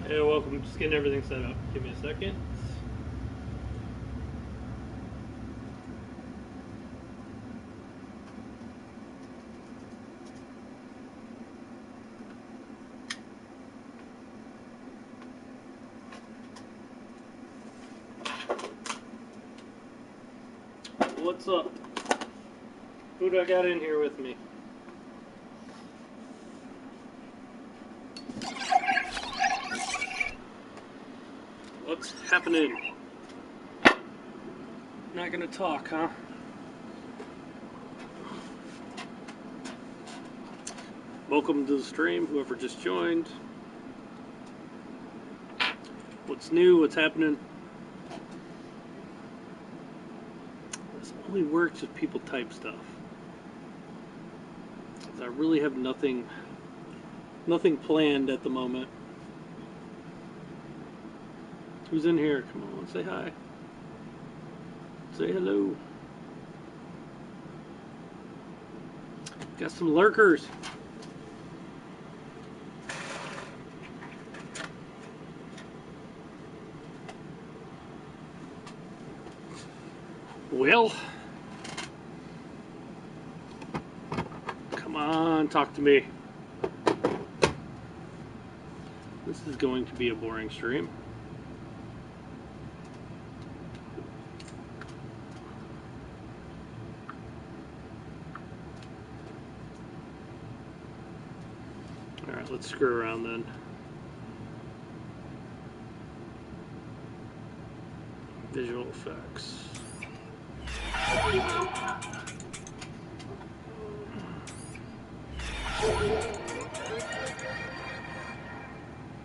Hey, welcome. Just getting everything set up. Give me a second. What's up? Who do I got in here with me? What's happening? Not gonna talk, huh? Welcome to the stream, whoever just joined. What's new? What's happening? This only works if people type stuff. I really have nothing planned at the moment. Who's in here? Come on, say hi. Say hello. Got some lurkers. Well, come on, talk to me. This is going to be a boring stream. Alright, let's screw around then. Visual effects.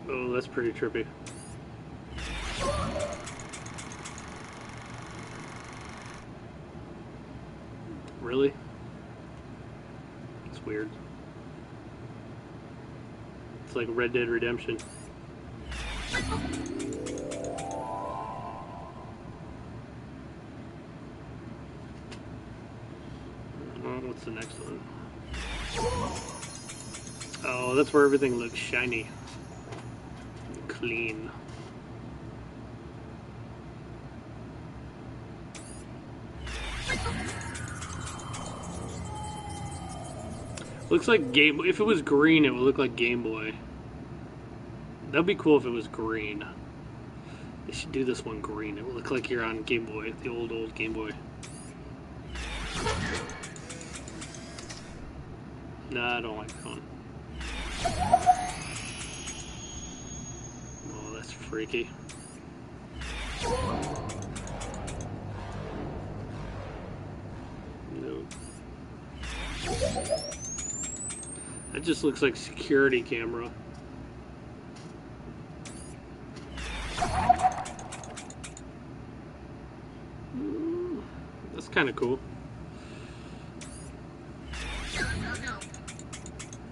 Oh, that's pretty trippy. Really? It's weird. It's like Red Dead Redemption. What's the next one? Oh, that's where everything looks shiny. Clean. Looks like Game. If it was green, it would look like Game Boy. That'd be cool if it was green. They should do this one green. It would look like you're on Game Boy, the old Game Boy. Nah, I don't like that one. Oh, that's freaky. No. That just looks like security camera. That's kind of cool.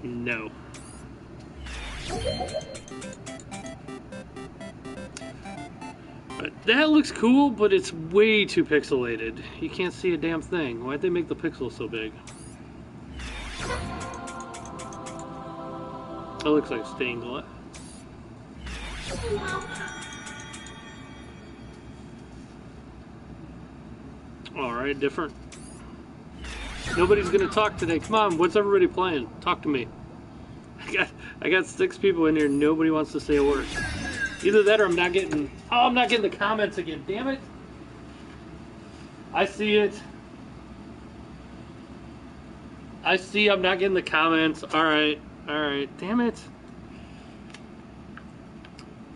No. But that looks cool, but it's way too pixelated. You can't see a damn thing. Why'd they make the pixels so big? That looks like stained glass. Alright, different. Nobody's gonna talk today. Come on, what's everybody playing? Talk to me. I got 6 people in here. Nobody wants to say a word. Either that or I'm not getting... Oh, I'm not getting the comments again. Damn it. I see it. I see I'm not getting the comments. Alright. Alright. Damn it.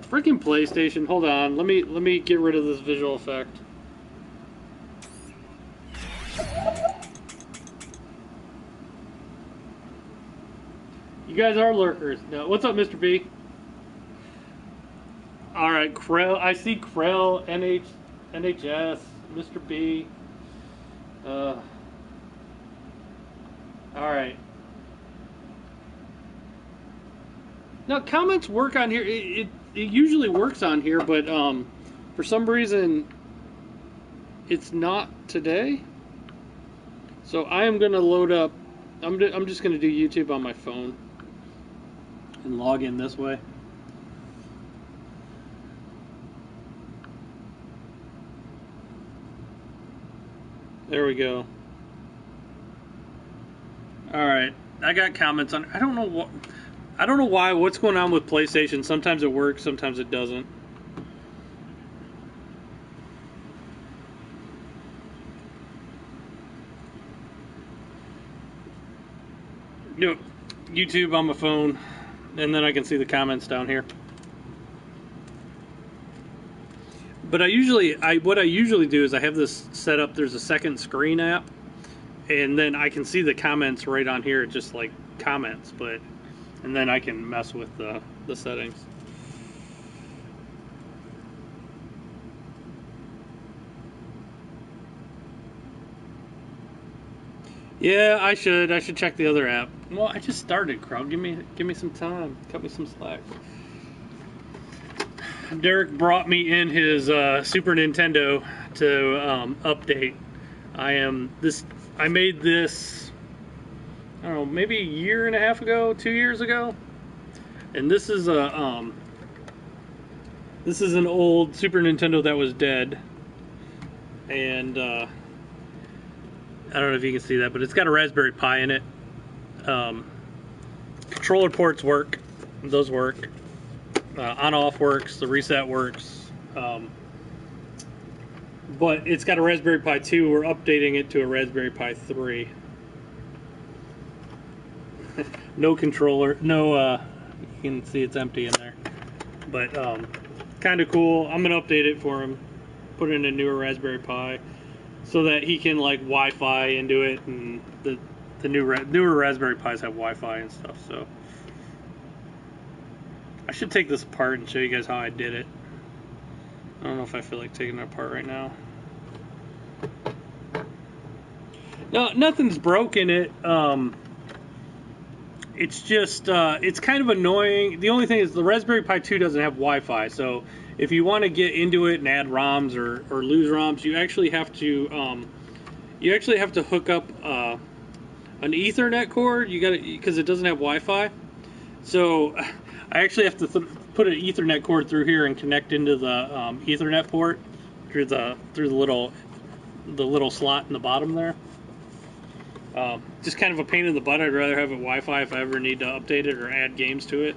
Freaking PlayStation. Hold on. Let me get rid of this visual effect. You guys are lurkers. No. What's up, Mr. B? Alright, Krell. I see Krell, NHS, Mr. B. Alright. Now, comments work on here. It usually works on here, but for some reason, it's not today. So I am going to load up. I'm just going to do YouTube on my phone and log in this way. There we go. All right, I got comments on. I don't know what. I don't know why. What's going on with PlayStation? Sometimes it works, sometimes it doesn't. You know, YouTube on my phone, and then I can see the comments down here. But what I usually do is I have this set up. There's a second screen app, and then I can see the comments right on here, just like comments. And then I can mess with the settings. Yeah, I should check the other app. Well, I just started, Krog. Give me some time. Cut me some slack. Derek brought me in his Super Nintendo to update. I made this, I don't know, maybe a year and a half ago, 2 years ago, and this is an old Super Nintendo that was dead, and I don't know if you can see that, but it's got a Raspberry Pi in it. Controller ports work; those work. On-off works, the reset works, but it's got a Raspberry Pi 2. We're updating it to a Raspberry Pi 3. No controller, no, you can see it's empty in there, but kind of cool. I'm going to update it for him, put in a newer Raspberry Pi, so that he can like Wi-Fi into it, and the newer Raspberry Pis have Wi-Fi and stuff, so. I should take this apart and show you guys how I did it. I don't know if I feel like taking it apart right now. No, nothing's broken. It's just, it's kind of annoying. The only thing is the Raspberry Pi 2 doesn't have Wi-Fi, so if you want to get into it and add ROMs or lose ROMs, you actually have to hook up an Ethernet cord. You got to, because it doesn't have Wi-Fi. So I actually have to put an Ethernet cord through here and connect into the Ethernet port through the little slot in the bottom there. Just kind of a pain in the butt. I'd rather have it Wi-Fi if I ever need to update it or add games to it.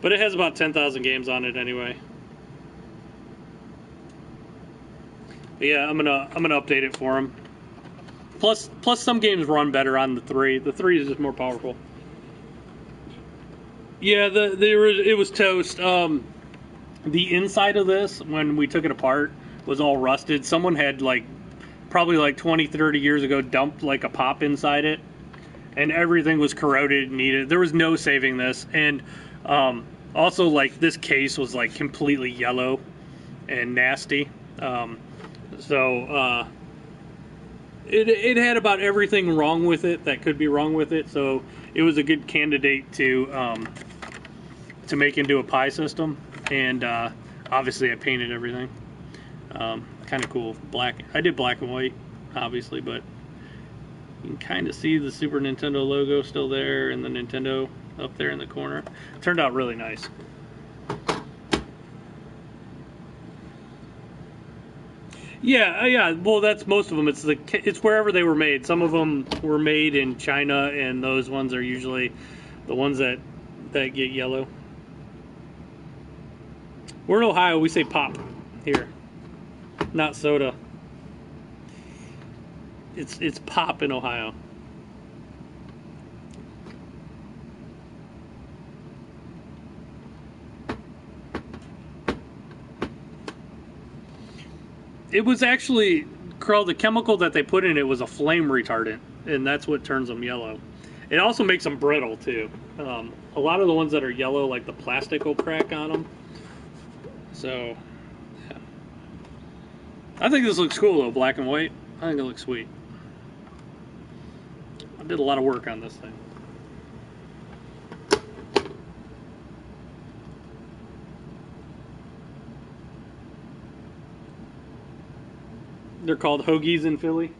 But it has about 10,000 games on it anyway. But yeah, I'm gonna update it for him. Plus some games run better on the 3. The 3 is just more powerful. Yeah, it was toast. The inside of this, when we took it apart, was all rusted. Someone had probably 20, 30 years ago dumped like a pop inside it, and everything was corroded and needed. There was no saving this, and also this case was completely yellow and nasty. It had about everything wrong with it that could be wrong with it. So it was a good candidate to make into a Pi system, and obviously I painted everything. Kind of cool. Black. I did black and white, obviously, but you can kind of see the Super Nintendo logo still there, and the Nintendo up there in the corner. It turned out really nice. Yeah. Well, that's most of them. It's wherever they were made. Some of them were made in China, and those ones are usually the ones that get yellow. We're in Ohio. We say pop here, not soda. It's pop in Ohio. It was actually, Crow, the chemical that they put in it was a flame retardant, and that's what turns them yellow. It also makes them brittle, too. A lot of the ones that are yellow, the plastic will crack on them. So, yeah. I think this looks cool, though, black and white. I think it looks sweet. I did a lot of work on this thing. They're called hoagies in Philly.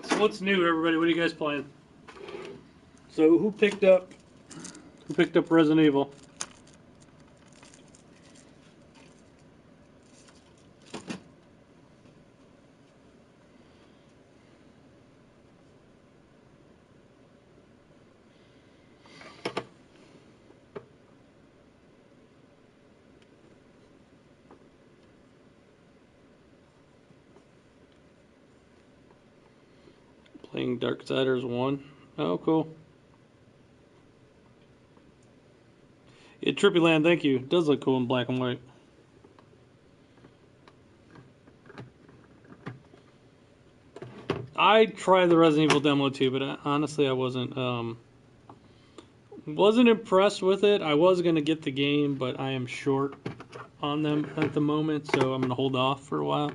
So what's new, everybody? What are you guys playing? So who picked up Who picked up Resident Evil? Playing Darksiders 1. Oh, cool. Yeah, Trippy Land, thank you. It does look cool in black and white. I tried the Resident Evil demo too, but honestly I wasn't impressed with it. I was going to get the game, but I am short on them at the moment, so I'm going to hold off for a while.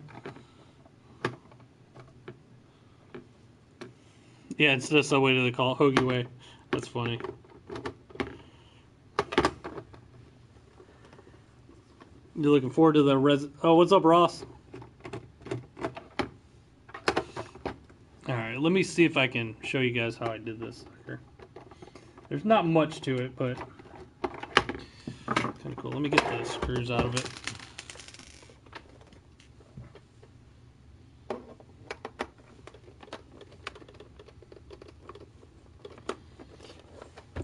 Yeah, it's just the way they call it, Hoagie Way. That's funny. You're looking forward to the Oh, what's up, Ross? Alright, let me see if I can show you guys how I did this here. There's not much to it, but kind of cool. Let me get the screws out of it.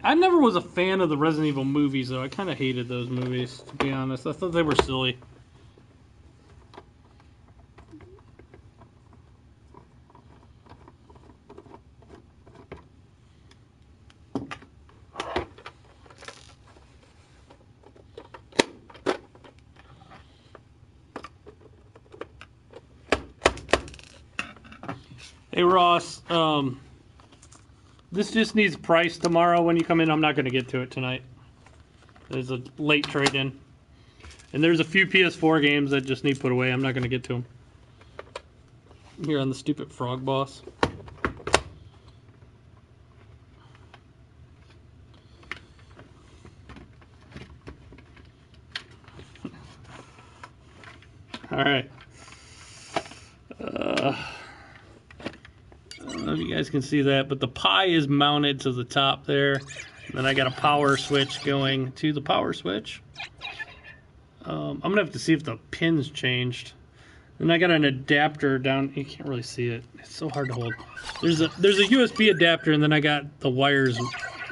I never was a fan of the Resident Evil movies, though. I kind of hated those movies, to be honest. I thought they were silly. Hey, Ross. This just needs price tomorrow when you come in. I'm not going to get to it tonight. There's a late trade-in. And there's a few PS4 games that just need put away. I'm not going to get to them. Here on the stupid frog boss. Alright. I don't know if you guys can see that, but the Pi is mounted to the top there. And then I got a power switch going to the power switch. I'm going to have to see if the pin's changed. Then I got an adapter down. You can't really see it. It's so hard to hold. There's a USB adapter, and then I got the wires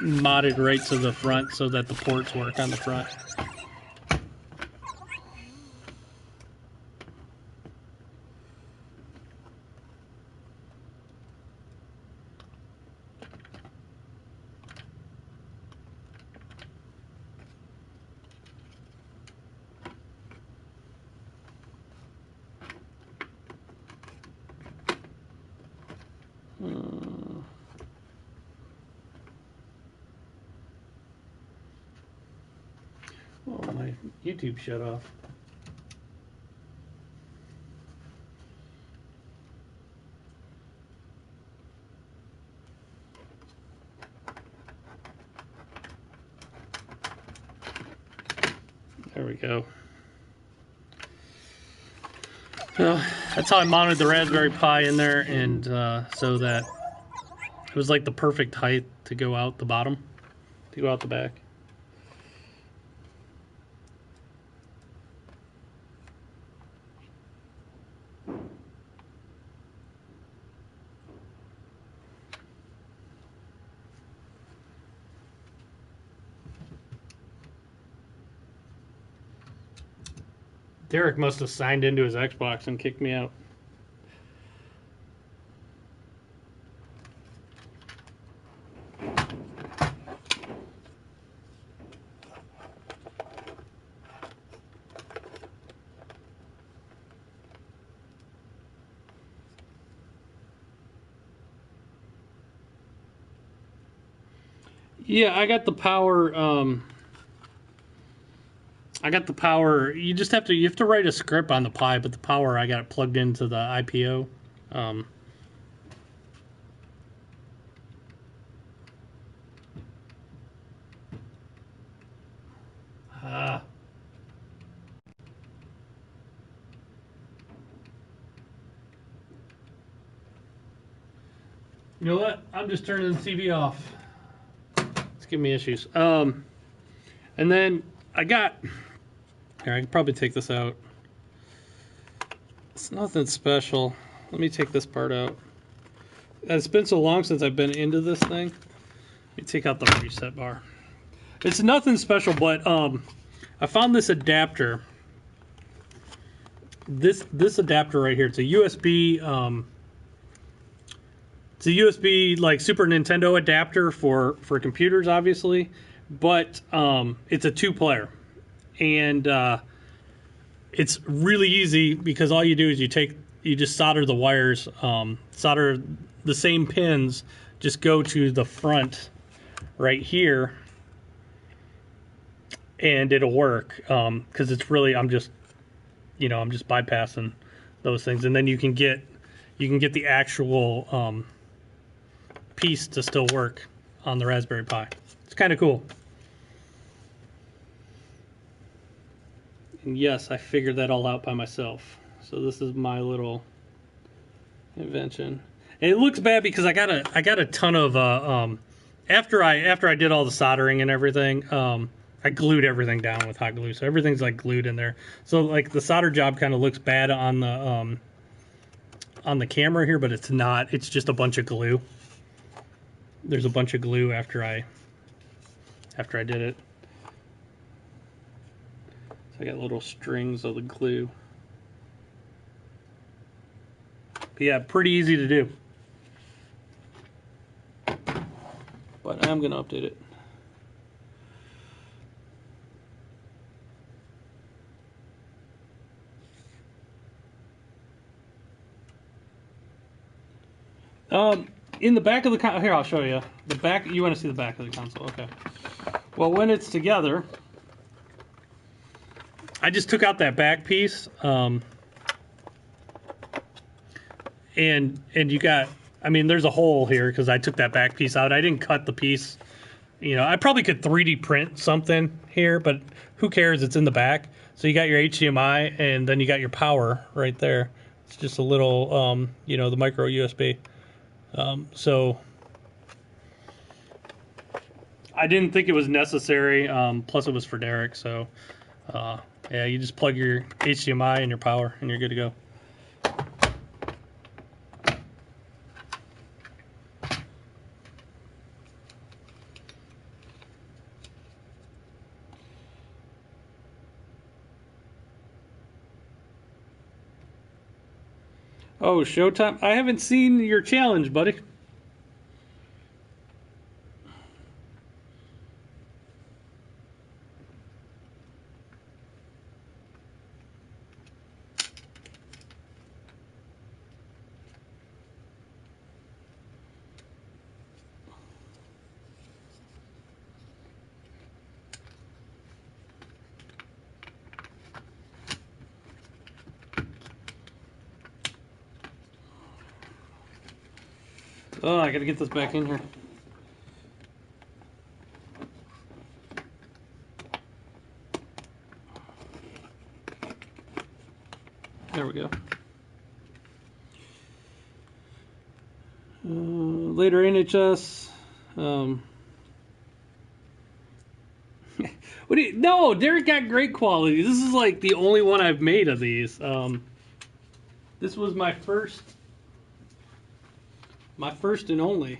modded right to the front so that the ports work on the front. Oh, my YouTube shut off. There we go. That's how I mounted the Raspberry Pi in there, and so that it was like the perfect height to go out the bottom, to go out the back. Derek must have signed into his Xbox and kicked me out. Yeah, I got the power. I got the power. You have to write a script on the Pi, but the power I got it plugged into the IPO. You know what? I'm just turning the TV off. It's giving me issues. And then I got, here, I can probably take this out. It's nothing special. Let me take this part out. It's been so long since I've been into this thing. Let me take out the reset bar. It's nothing special, but I found this adapter. This adapter right here. It's a USB. It's a USB like Super Nintendo adapter for computers, obviously, but it's a 2-player, and it's really easy because all you do is you just solder the wires, solder the same pins, just go to the front right here, and it'll work because it's really I'm just bypassing those things, and then you can get the actual piece to still work on the Raspberry Pi. It's kind of cool. And yes, I figured that all out by myself. So this is my little invention. And it looks bad because I got a ton of after I did all the soldering and everything, I glued everything down with hot glue. So everything's like glued in there. So like the solder job kind of looks bad on the camera here, but it's not. It's just a bunch of glue. There's a bunch of glue after I did it. So I got little strings of the glue. But yeah, pretty easy to do. But I'm gonna update it. In the back of the console, here I'll show you. The back, you want to see the back of the console, okay. Well, when it's together, I just took out that back piece, and you got, I mean, there's a hole here because I took that back piece out. I didn't cut the piece. You know, I probably could 3D print something here, but who cares? It's in the back. So you got your HDMI, and then you got your power right there. It's just a little, the micro USB. So I didn't think it was necessary. Plus it was for Derek. So, yeah, you just plug your HDMI and your power and you're good to go. Oh, Showtime. I haven't seen your challenge, buddy. Oh, I gotta get this back in here. There we go. Later NHS. What do you, no, Derek got great quality. This is like the only one I've made of these. This was my first and only.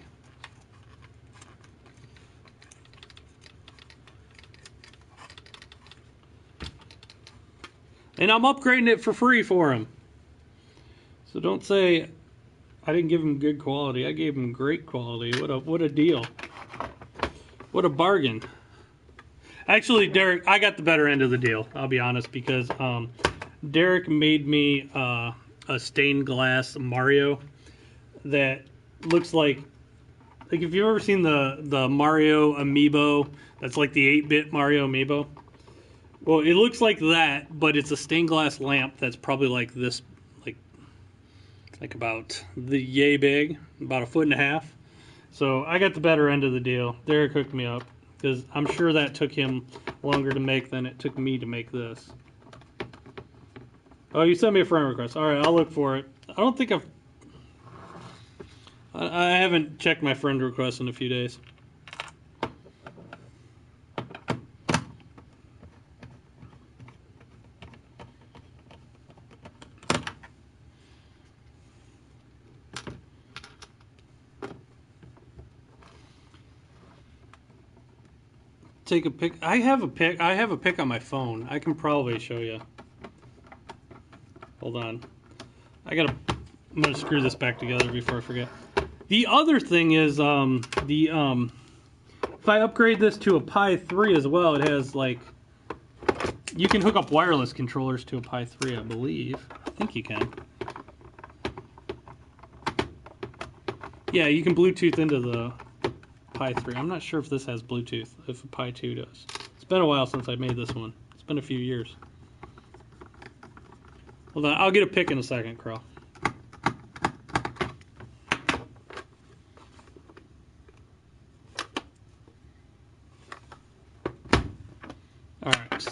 And I'm upgrading it for free for him. So don't say I didn't give him good quality. I gave him great quality. What a deal. What a bargain. Actually, Derek, I got the better end of the deal. I'll be honest, because Derek made me a stained glass Mario that looks like if you've ever seen the Mario amiibo, that's like the 8-bit Mario amiibo. Well, it looks like that, but it's a stained glass lamp that's probably like this, like about the yay big, about 1.5 feet. So I got the better end of the deal. Derek hooked me up because I'm sure that took him longer to make than it took me to make this. Oh, you sent me a friend request. All right, I'll look for it. I don't think I haven't checked my friend request in a few days. take a pic. I have a pic. I have a pic on my phone. I can probably show you. Hold on. I'm gonna screw this back together before I forget. The other thing is if I upgrade this to a Pi 3 as well, it has like you can hook up wireless controllers to a Pi 3, I believe. I think you can. Yeah, you can Bluetooth into the Pi 3. I'm not sure if this has Bluetooth, if a Pi 2 does. It's been a while since I made this one. It's been a few years. Hold on, I'll get a pic in a second, Crow. Alright.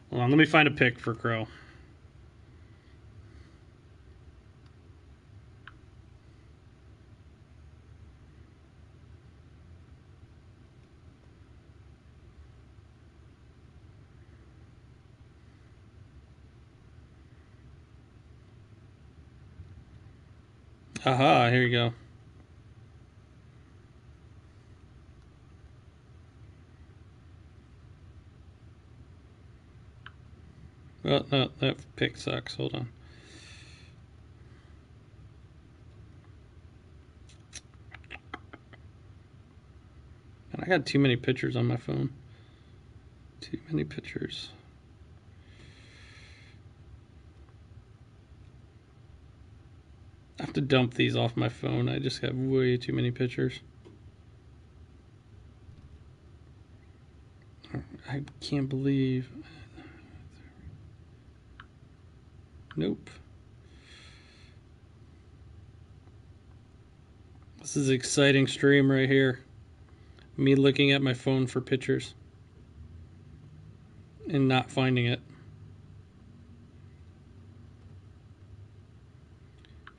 Hold on, let me find a pic for Crow. Aha, here you go. Well, no, that pic sucks. Hold on. And I got too many pictures on my phone. Too many pictures. I have to dump these off my phone. I just have way too many pictures. I can't believe. Nope. This is an exciting stream right here. Me looking at my phone for pictures and not finding it.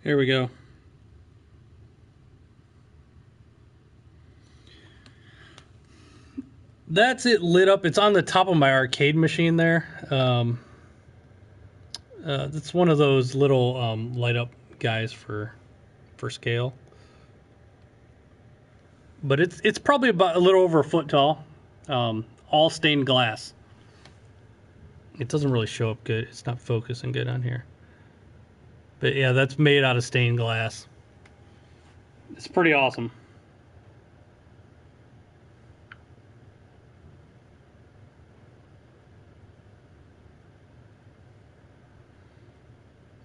Here we go. That's it lit up. It's on the top of my arcade machine there. It's one of those little light up guys for scale. But it's probably about a little over a foot tall. All stained glass. It doesn't really show up good. It's not focusing good on here. But yeah, that's made out of stained glass. It's pretty awesome.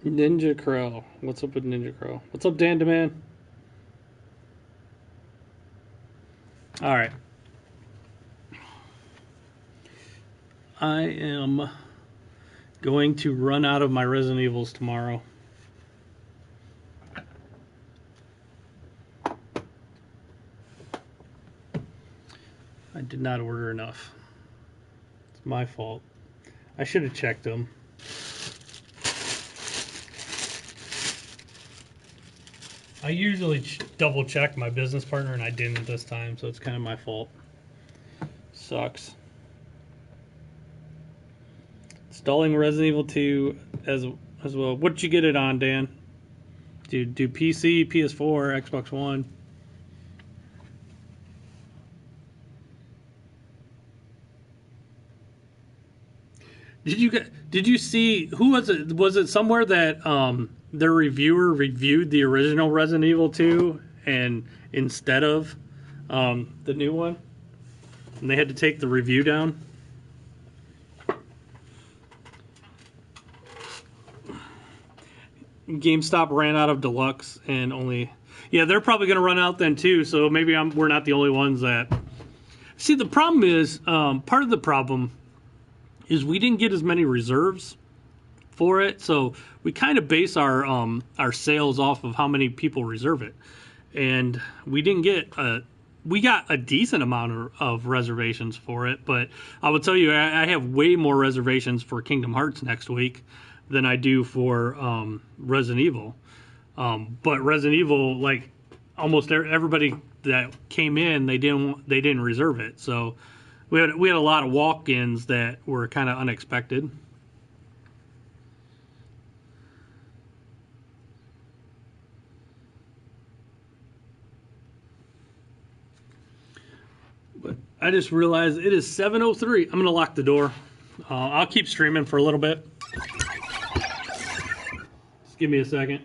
Ninja Crow. What's up with Ninja Crow? What's up, Dan DeMan? All right. I am going to run out of my Resident Evils tomorrow. I did not order enough. It's my fault. I should have checked them. I usually double check my business partner, and I didn't this time, so it's kind of my fault. Sucks. Installing Resident Evil 2 as well. What'd you get it on, Dan? Do PC, PS4, Xbox One? Did you see who was it? Was it somewhere that their reviewer reviewed the original Resident Evil 2 and instead of the new one, and they had to take the review down? GameStop ran out of deluxe and only. Yeah, they're probably going to run out then too. So maybe we're not the only ones that. See, the problem is part of the problem is we didn't get as many reserves for it, so we kind of base our sales off of how many people reserve it, and we didn't get we got a decent amount of reservations for it, but I will tell you I have way more reservations for Kingdom Hearts next week than I do for Resident Evil. But Resident Evil, like almost everybody that came in, they didn't reserve it, so we had a lot of walk-ins that were kind of unexpected. But I just realized it is 7:03. I'm gonna lock the door. I'll keep streaming for a little bit. Just give me a second.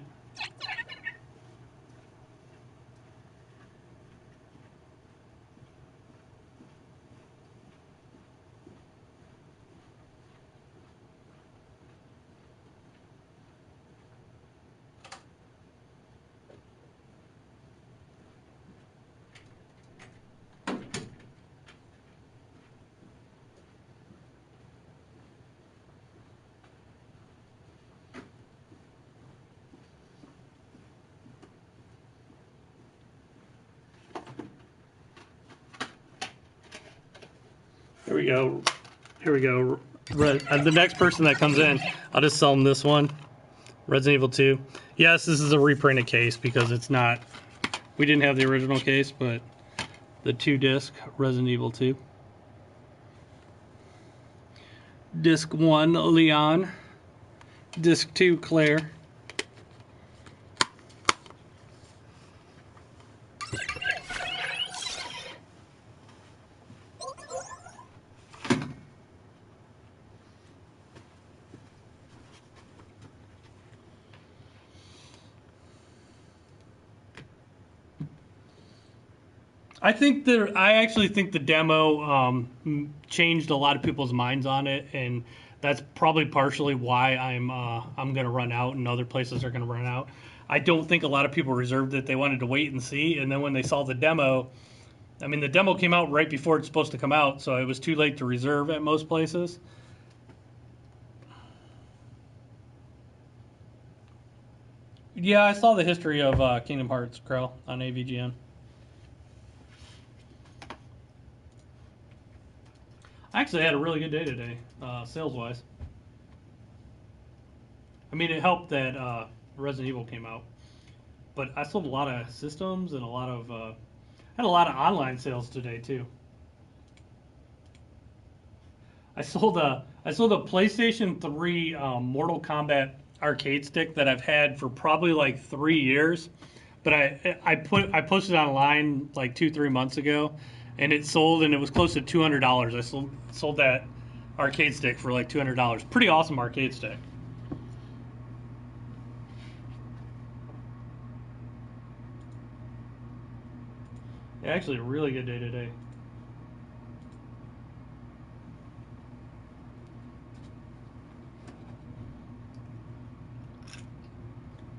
Here we go. Here we go. The next person that comes in, I'll just sell them this one. Resident Evil 2. Yes, this is a reprinted case because it's not... We didn't have the original case, but the 2-disc Resident Evil 2. Disc 1, Leon. Disc 2, Claire. I actually think the demo changed a lot of people's minds on it, and that's probably partially why I'm gonna run out, and other places are gonna run out. I don't think a lot of people reserved it. They wanted to wait and see, and then when they saw the demo, I mean, the demo came out right before it's supposed to come out, so it was too late to reserve at most places. Yeah, I saw the history of Kingdom Hearts, Krell, on AVGN. I actually had a really good day today, sales-wise. I mean, it helped that Resident Evil came out, but I sold a lot of systems and a lot of had a lot of online sales today too. I sold a PlayStation 3 Mortal Kombat arcade stick that I've had for probably like 3 years, but I posted online like 2-3 months ago, and it sold, and it was close to $200. I sold that arcade stick for like $200. Pretty awesome arcade stick. Yeah, actually a really good day today.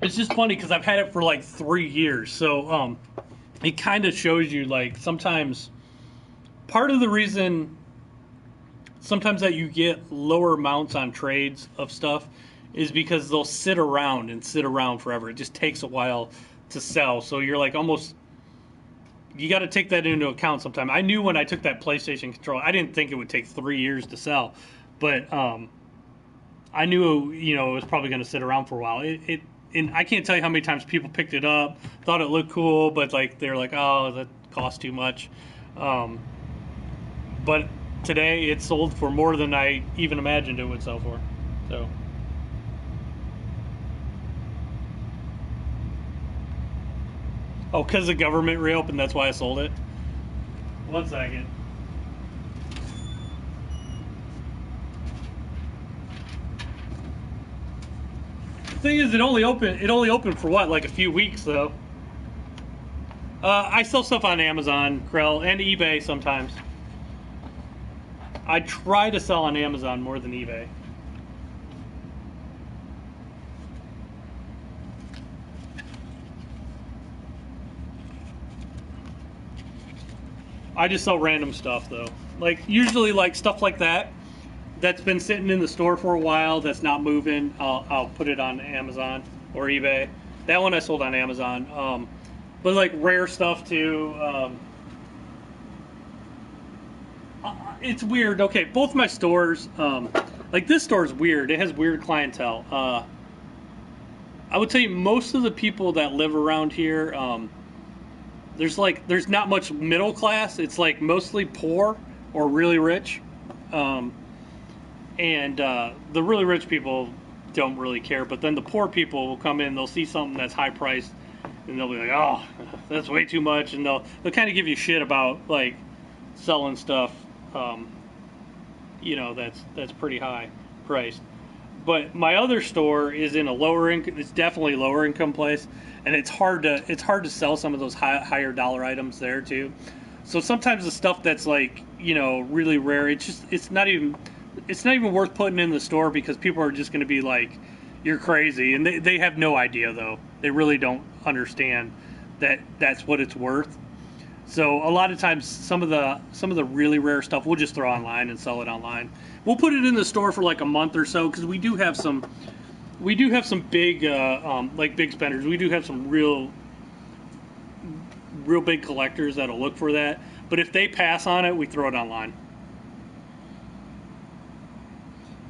It's just funny because I've had it for like 3 years, so it kind of shows you like sometimes part of the reason sometimes that you get lower amounts on trades of stuff is because they'll sit around forever. It just takes a while to sell, so you're like almost, you got to take that into account sometime. I knew when I took that PlayStation controller, I didn't think it would take 3 years to sell, but I knew it was probably going to sit around for a while. And I can't tell you how many times people picked it up, thought it looked cool, but like they're like, oh, that costs too much. But today it sold for more than I even imagined it would sell for. So. Oh, because the government reopened, that's why I sold it? 1 second. The thing is, it only opened for what, like a few weeks though. I sell stuff on Amazon, Krell, and eBay sometimes. I try to sell on Amazon more than eBay. I just sell random stuff though. Like usually like stuff like that's been sitting in the store for a while, that's not moving, I'll put it on Amazon or eBay. That one I sold on Amazon. But like rare stuff too. It's weird. Okay, both my stores, like this store is weird. It has weird clientele. I would tell you most of the people that live around here, there's not much middle class. It's like mostly poor or really rich. And the really rich people don't really care, but then the poor people will come in, they'll see something that's high priced, and they'll be like, oh, that's way too much, and they'll kind of give you shit about like selling stuff, that's pretty high priced. But my other store is in a lower income. It's definitely lower income place, and it's hard to sell some of those higher dollar items there too. So sometimes the stuff that's like really rare, it's not even worth putting in the store because people are just going to be like, you're crazy, and they have no idea though. They really don't understand that that's what it's worth. So a lot of times, some of the really rare stuff we'll just throw online and sell it online. We'll put it in the store for like a month or so because we do have some big like big spenders. We do have some real big collectors that'll look for that. But if they pass on it, we throw it online.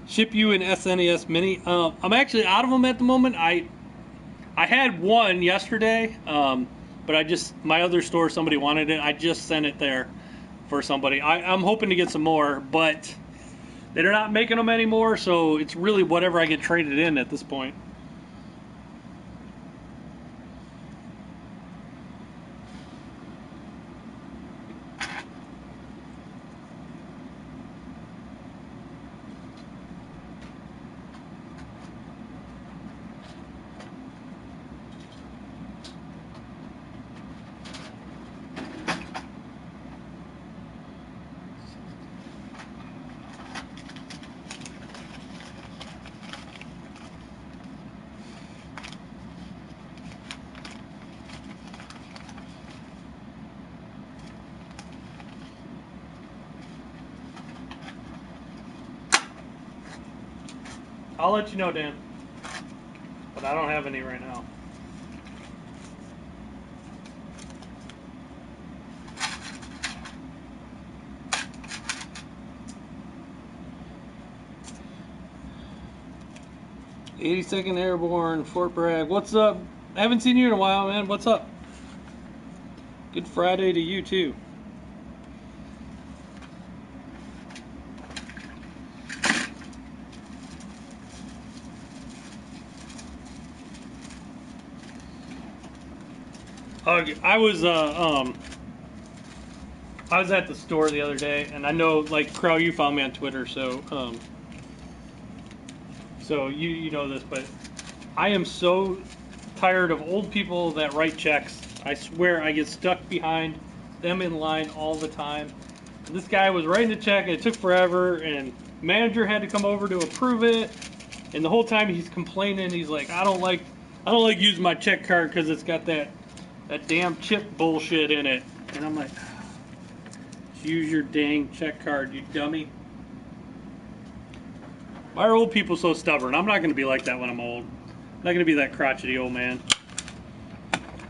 Ship you an SNES Mini. I'm actually out of them at the moment. I had one yesterday. But my other store, somebody wanted it. I just sent it there for somebody. I'm hoping to get some more, but they're not making them anymore, so it's really whatever I get traded in at this point. I'll let you know, Dan. But I don't have any right now. '82nd Airborne, Fort Bragg. What's up? I haven't seen you in a while, man. What's up? Good Friday to you, too. I was at the store the other day, and I know, like, Crow, you follow me on Twitter, so you know this, but I am so tired of old people that write checks. I swear I get stuck behind them in line all the time. And this guy was writing the check, and it took forever, and manager had to come over to approve it, and the whole time he's complaining. He's like, I don't like using my check card because it's got that damn chip bullshit in it. And I'm like, use your dang check card, you dummy. Why are old people so stubborn? I'm not going to be like that when I'm old. I'm not going to be that crotchety old man.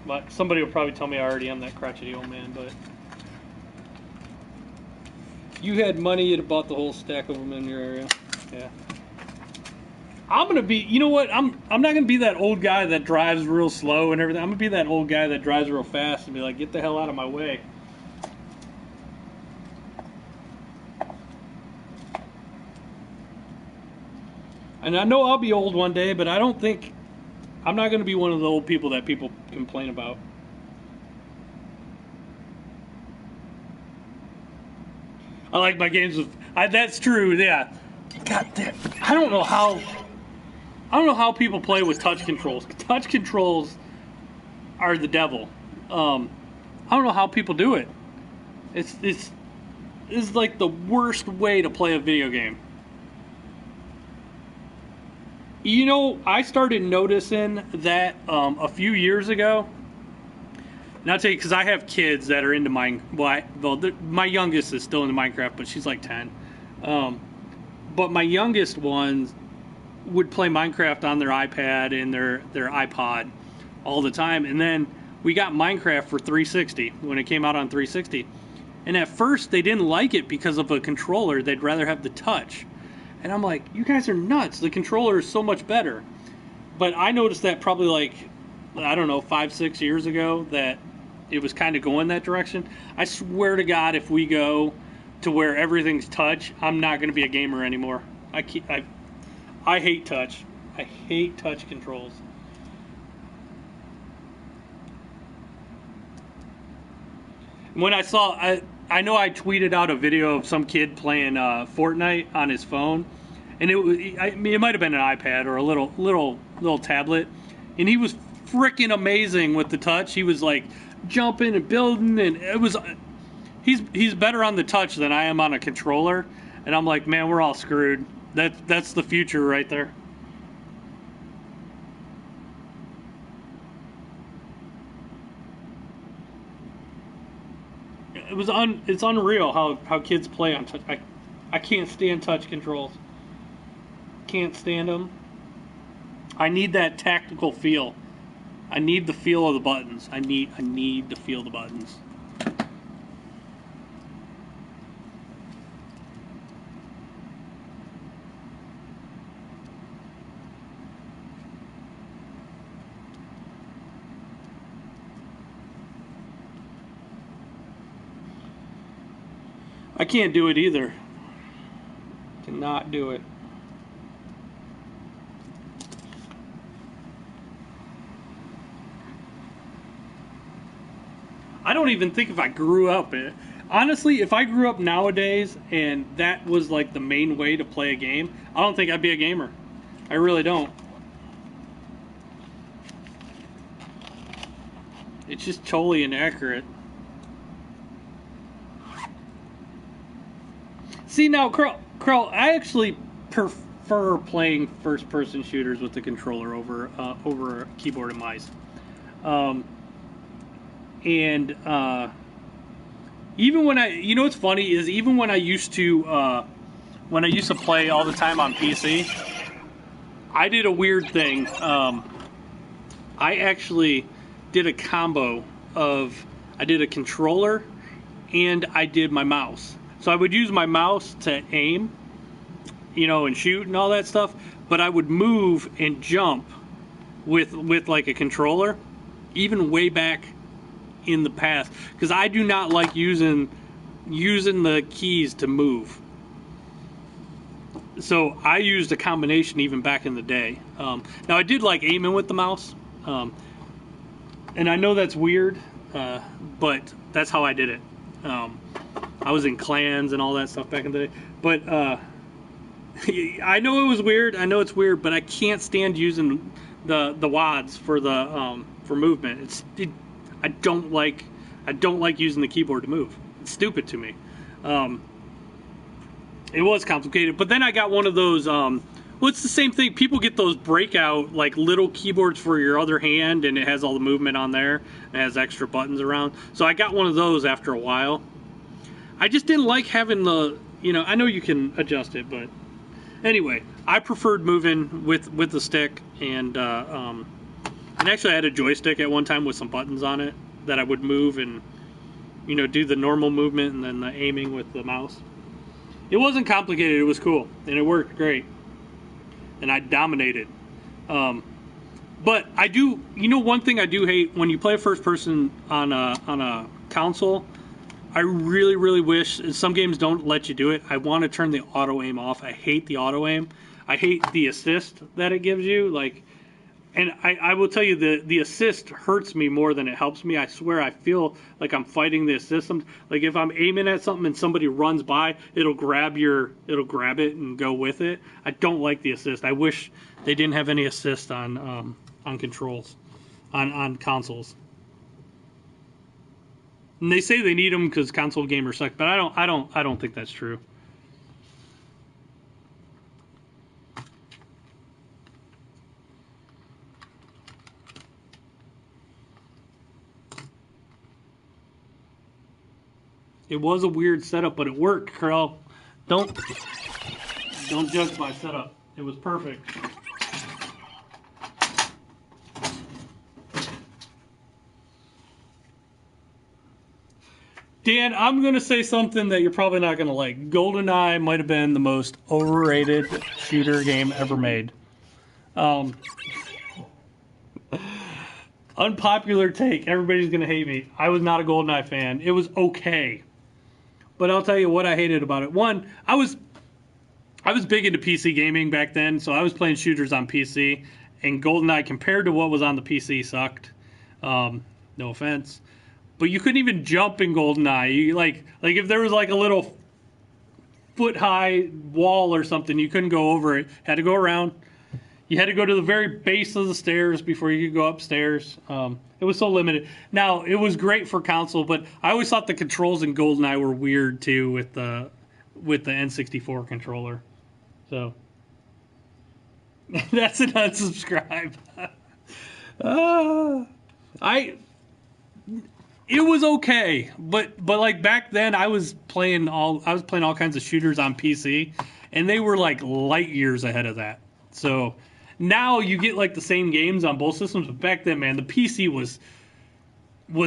But somebody will probably tell me I already am that crotchety old man, but you had money, you'd have bought the whole stack of them in your area. Yeah. I'm gonna be, you know what? I'm not gonna be that old guy that drives real slow and everything. I'm gonna be that old guy that drives real fast and be like, get the hell out of my way. And I know I'll be old one day, but I'm not gonna be one of the old people that people complain about. I like my games with, that's true, yeah. God damn, I don't know how people play with touch controls. Touch controls are the devil. I don't know how people do it. It's like the worst way to play a video game. You know, I started noticing that a few years ago. And I'll tell you, because I have kids that are into Minecraft. My youngest is still into Minecraft, but she's like 10. But my youngest ones would play Minecraft on their iPad and their iPod all the time. And then we got Minecraft for 360 when it came out on 360. And at first they didn't like it because of a controller. They'd rather have the touch. And I'm like, you guys are nuts. The controller is so much better. But I noticed that probably like, I don't know, 5-6 years ago that it was kind of going that direction. I swear to God, if we go to where everything's touch, I'm not going to be a gamer anymore. I hate touch. I hate touch controls. When I saw, I know I tweeted out a video of some kid playing Fortnite on his phone, and it might have been an iPad or a little tablet, and he was freaking amazing with the touch. He was like jumping and building, and it was he's better on the touch than I am on a controller, and I'm like, man, we're all screwed. That's the future right there. It's unreal how kids play on touch. I can't stand touch controls. Can't stand them. I need that tactical feel. I need the feel of the buttons. I need to feel the buttons. I can't do it either. Cannot do it. I don't even think if I grew up honestly, if I grew up nowadays and that was like the main way to play a game, I don't think I'd be a gamer. I really don't. It's just totally inaccurate. See now, Krell, I actually prefer playing first-person shooters with the controller over keyboard and mice. Even when you know what's funny is even when I used to play all the time on PC, I did a weird thing. I actually did a combo of I did a controller and I did my mouse. So I would use my mouse to aim, and shoot and all that stuff, but I would move and jump with like a controller, even way back in the past, because I do not like using the keys to move. So I used a combination even back in the day. Now I did like aiming with the mouse, and I know that's weird, but that's how I did it. I was in clans and all that stuff back in the day, but I know it was weird. I know it's weird, but I can't stand using the WADs for the for movement. I don't like using the keyboard to move. It's stupid to me. It was complicated, but then I got one of those. Well, it's the same thing. People get those breakout like little keyboards for your other hand, and it has all the movement on there. And it has extra buttons around. So I got one of those after a while. I just didn't like having the. I know you can adjust it, but anyway, I preferred moving with the stick, and actually I had a joystick at one time with some buttons on it that I would move and do the normal movement and then the aiming with the mouse. It wasn't complicated. It was cool, and it worked great, and I dominated. But I do, one thing I do hate when you play first person on a console. I really, really wish, some games don't let you do it. I want to turn the auto aim off. I hate the auto aim. I hate the assist that it gives you. And I will tell you, the assist hurts me more than it helps me. I swear, I feel like I'm fighting the assist. Like if I'm aiming at something and somebody runs by, it'll grab it and go with it. I don't like the assist. I wish they didn't have any assist on controls, on consoles. And they say they need them because console gamers suck, but I don't think that's true. It was a weird setup, but it worked, Carl. Don't judge my setup. It was perfect. Dan, I'm going to say something that you're probably not going to like. GoldenEye might have been the most overrated shooter game ever made. Unpopular take. Everybody's going to hate me. I was not a GoldenEye fan. It was okay. But I'll tell you what I hated about it. One, I was big into PC gaming back then, so I was playing shooters on PC, and GoldenEye, compared to what was on the PC, sucked. No offense. but you couldn't even jump in GoldenEye. You like if there was like a little foot high wall or something, you couldn't go over it. Had to go around. You had to go to the very base of the stairs before you could go upstairs. It was so limited. Now, it was great for console, but I always thought the controls in GoldenEye were weird too with the N64 controller. So that's an unsubscribe. It was okay, but like back then I was playing all kinds of shooters on PC, and they were like light years ahead of that. So now you get like the same games on both systems, but back then, man, the PC was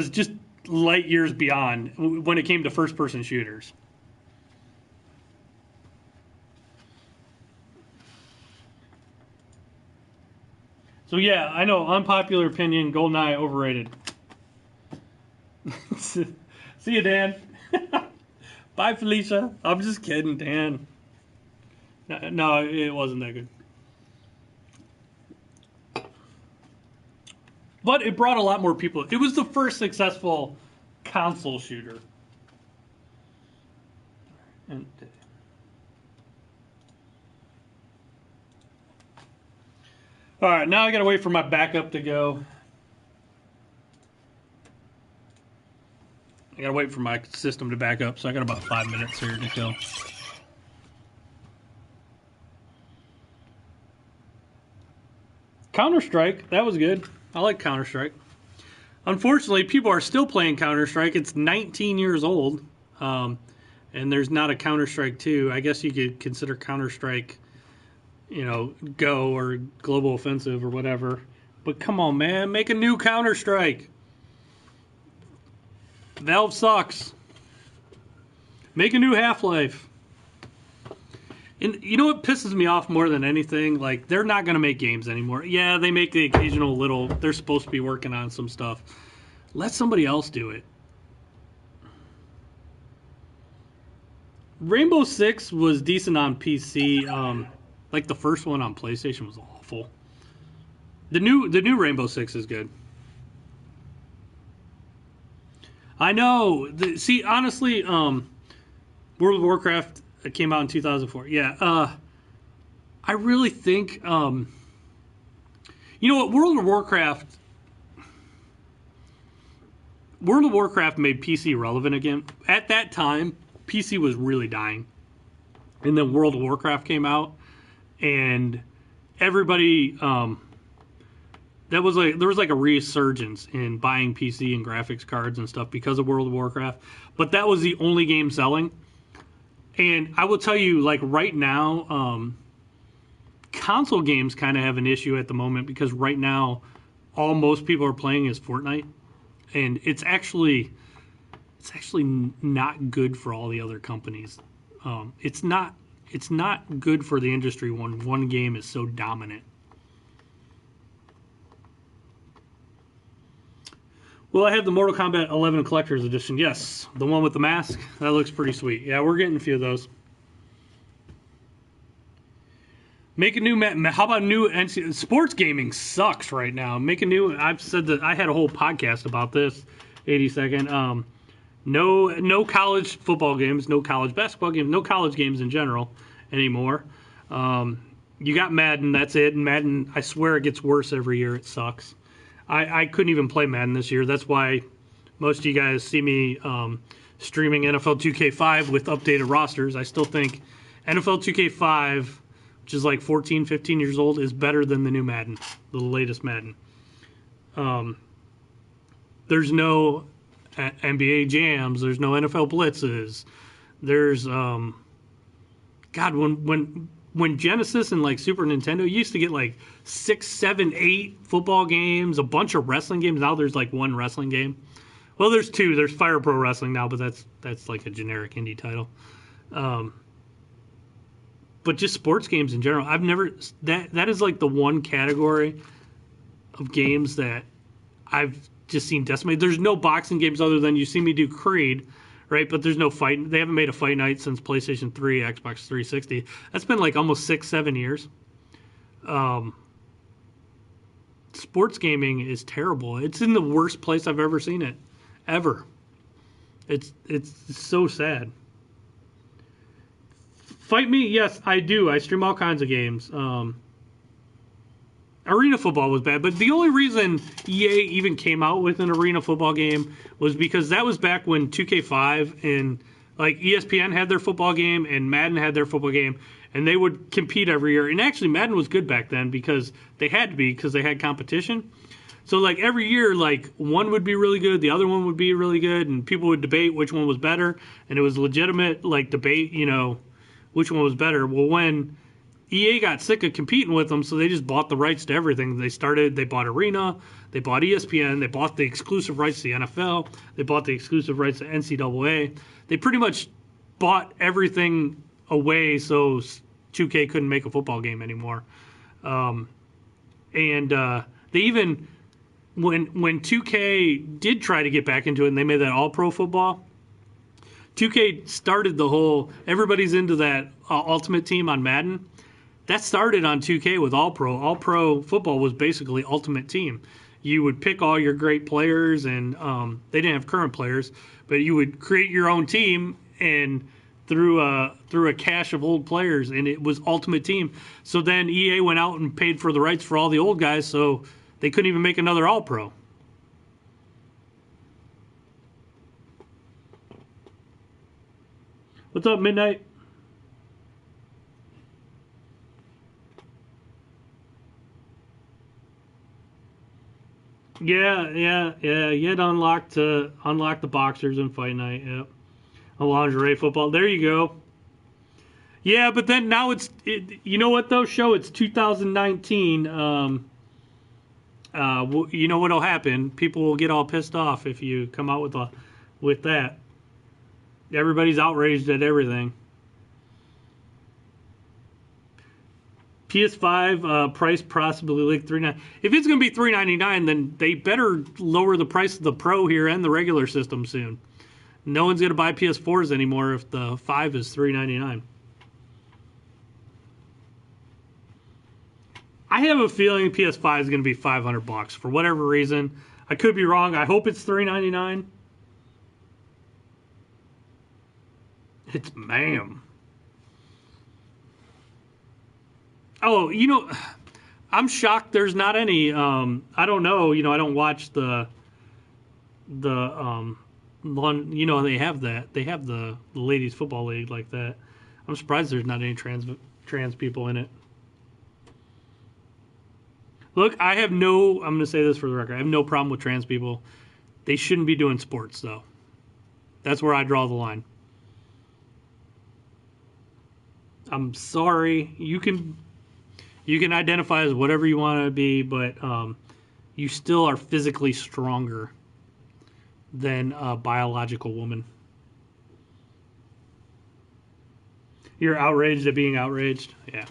just light years beyond when it came to first person shooters. So yeah, I know, unpopular opinion, GoldenEye overrated. See you, Dan. Bye, Felicia. I'm just kidding, Dan. No, it wasn't that good. But it brought a lot more people. It was the first successful console shooter. All right, now I gotta wait for my backup to go. I gotta wait for my system to back up, so I got about 5 minutes here to kill. Counter-Strike, that was good. I like Counter-Strike. Unfortunately, people are still playing Counter-Strike. It's 19 years old, and there's not a Counter-Strike 2. I guess you could consider Counter-Strike, Go or Global Offensive or whatever. But come on, man, make a new Counter-Strike. Valve sucks. Make a new Half-Life. And you know what pisses me off more than anything? Like, they're not going to make games anymore. Yeah, they make the occasional little... They're supposed to be working on some stuff. Let somebody else do it. Rainbow Six was decent on PC. Like, the first one on PlayStation was awful. The new Rainbow Six is good. I know. See, honestly, World of Warcraft came out in 2004. Yeah. I really think, you know what? World of Warcraft made PC relevant again. At that time, PC was really dying. And then World of Warcraft came out, and everybody, there was like a resurgence in buying PC and graphics cards and stuff because of World of Warcraft. But that was the only game selling. And I will tell you, like right now, console games kind of have an issue at the moment because right now, all most people are playing is Fortnite, and it's actually not good for all the other companies. It's not good for the industry when one game is so dominant. Well, I have the Mortal Kombat 11 Collector's Edition. Yes, the one with the mask. That looks pretty sweet. Yeah, we're getting a few of those. Make a new... How about new... Sports gaming sucks right now. Make a new... I've said that... I had a whole podcast about this. 82nd. No college football games. No college basketball games. No college games in general anymore. You got Madden. That's it. And Madden, I swear it gets worse every year. It sucks. I couldn't even play Madden this year. That's why most of you guys see me streaming NFL 2K5 with updated rosters. I still think NFL 2K5, which is like 14, 15 years old, is better than the new Madden, the latest Madden. There's no NBA jams. There's no NFL blitzes. There's, God, when Genesis and like Super Nintendo, you used to get like 6, 7, 8 football games, a bunch of wrestling games. Now there's like one wrestling game. Well, there's two. There's Fire Pro Wrestling now, but that's like a generic indie title. But just sports games in general, I've never... That is like the one category of games that I've just seen decimated. There's no boxing games other than you see me do Creed, right? But there's no fight. They haven't made a fight night since PlayStation 3, Xbox 360. That's been like almost 6, 7 years. Sports gaming is terrible. It's in the worst place I've ever seen it. ever. It's so sad. Fight me, yes, I do. I stream all kinds of games. Arena football was bad, but the only reason EA even came out with an arena football game was because that was back when 2K5 and like ESPN had their football game and Madden had their football game, and they would compete every year. And actually, Madden was good back then because they had to be, because they had competition. So like every year, like one would be really good, the other one would be really good, and people would debate which one was better, and it was legitimate like debate, which one was better. Well, when EA got sick of competing with them, so they just bought the rights to everything. They bought Arena, they bought ESPN, they bought the exclusive rights to the NFL, they bought the exclusive rights to NCAA. They pretty much bought everything away so 2K couldn't make a football game anymore. And they even, when 2K did try to get back into it and they made that all-pro football, 2K started the whole, everybody's into that Ultimate Team on Madden. That started on 2K with All-Pro. All-Pro football was basically Ultimate Team. You would pick all your great players, and they didn't have current players, but you would create your own team and through a cache of old players, and it was Ultimate Team. So then EA went out and paid for the rights for all the old guys, so they couldn't even make another All-Pro. What's up, Midnight? Yeah. You had to unlock the boxers in Fight Night. Yep. A lingerie football. There you go. Yeah, but then now you know what though? Show it's 2019. You know what'll happen? People will get all pissed off if you come out with that. Everybody's outraged at everything. PS5 price possibly like $3.99. If it's going to be $3.99, then they better lower the price of the Pro here and the regular system soon. No one's going to buy PS4s anymore if the 5 is $3.99. I have a feeling PS5 is going to be $500 for whatever reason. I could be wrong. I hope it's $3.99. It's ma'am. Oh, I'm shocked there's not any. I don't know. I don't watch the one. They have that. They have the ladies football league like that. I'm surprised there's not any trans people in it. Look, I'm going to say this for the record. I have no problem with trans people. They shouldn't be doing sports, though. That's where I draw the line. I'm sorry. You can identify as whatever you want to be, but you still are physically stronger than a biological woman. You're outraged at being outraged? Yeah.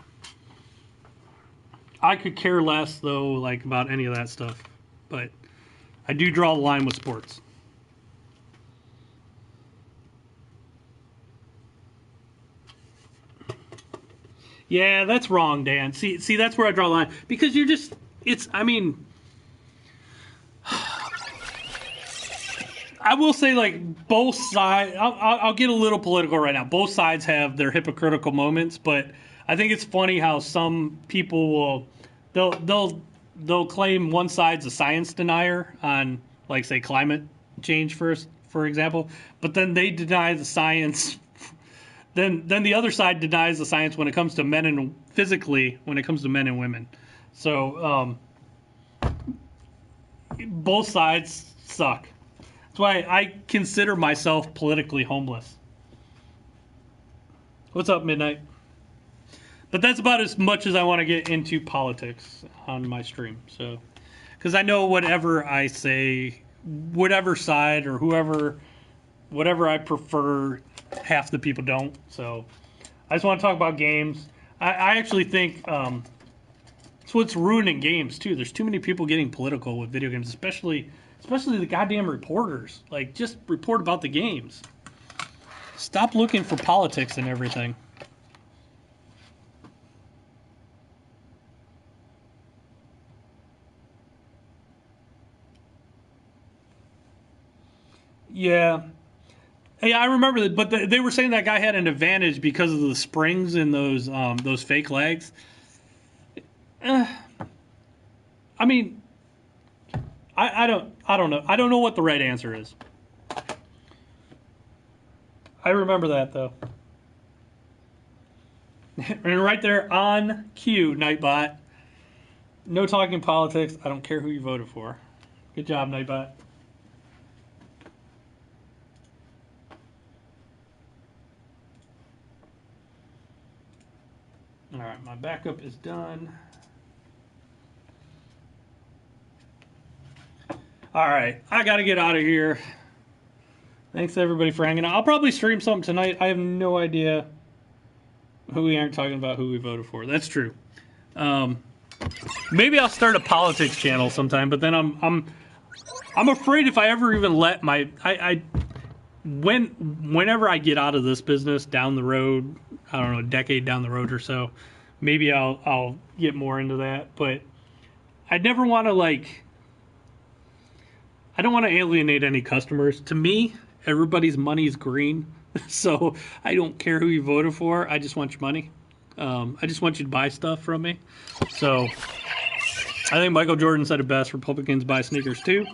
I could care less, though, like about any of that stuff. But I do draw the line with sports. Yeah, that's wrong, Dan. See, that's where I draw the line. Because I will say, like, both sides, I'll get a little political right now. Both sides have their hypocritical moments, but I think it's funny how some people they'll claim one side's a science denier on, like, say, climate change, for example, but then they deny the science. Then the other side denies the science when it comes to men and women. So both sides suck. That's why I consider myself politically homeless. What's up, Midnight? But that's about as much as I want to get into politics on my stream. So, because I know whatever I say, whatever side or whatever I prefer, half the people don't. So I just want to talk about games. I actually think it's what's ruining games too. There's too many people getting political with video games, especially the goddamn reporters. Like, just report about the games. Stop looking for politics and everything. Yeah. Hey, I remember that, but they were saying that guy had an advantage because of the springs in those fake legs. I mean, I don't know. I don't know what the right answer is. I remember that though. And right there on cue, Nightbot. No talking politics. I don't care who you voted for. Good job, Nightbot. All right, my backup is done. All right, I got to get out of here. Thanks everybody for hanging out. I'll probably stream something tonight. I have no idea who we aren't talking about, who we voted for. That's true. Maybe I'll start a politics channel sometime, but then I'm afraid if I ever even let my whenever I get out of this business down the road, I don't know, a decade down the road or so, maybe I'll get more into that. But I never want to I don't want to alienate any customers. To me, everybody's money is green, so I don't care who you voted for. I just want your money. I just want you to buy stuff from me. So I think Michael Jordan said it best: Republicans buy sneakers too.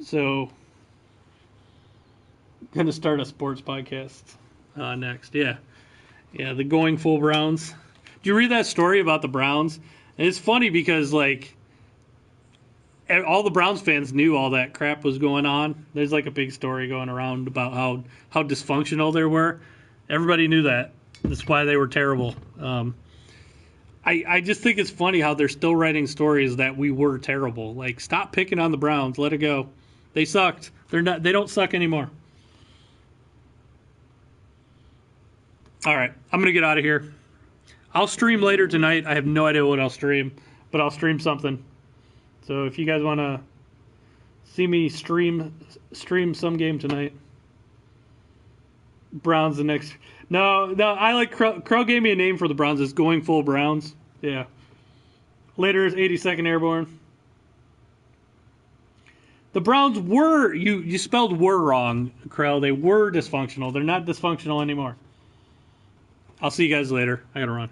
So going to start a sports podcast next. Yeah, the Going Full Browns. Did you read that story about the Browns? And it's funny because all the Browns fans knew all that crap was going on. There's a big story going around about how dysfunctional they were. Everybody knew that. That's why they were terrible. I just think it's funny how they're still writing stories that we were terrible. Stop picking on the Browns. Let it go. They sucked. They don't suck anymore. All right, I'm going to get out of here. I'll stream later tonight. I have no idea what I'll stream, but I'll stream something. So if you guys want to see me stream some game tonight, Browns the next. No, I like Crow gave me a name for the Browns. It's Going Full Browns. Yeah. Later is 82nd Airborne. The Browns were, you spelled were wrong, Krell. They were dysfunctional. They're not dysfunctional anymore. I'll see you guys later. I gotta run.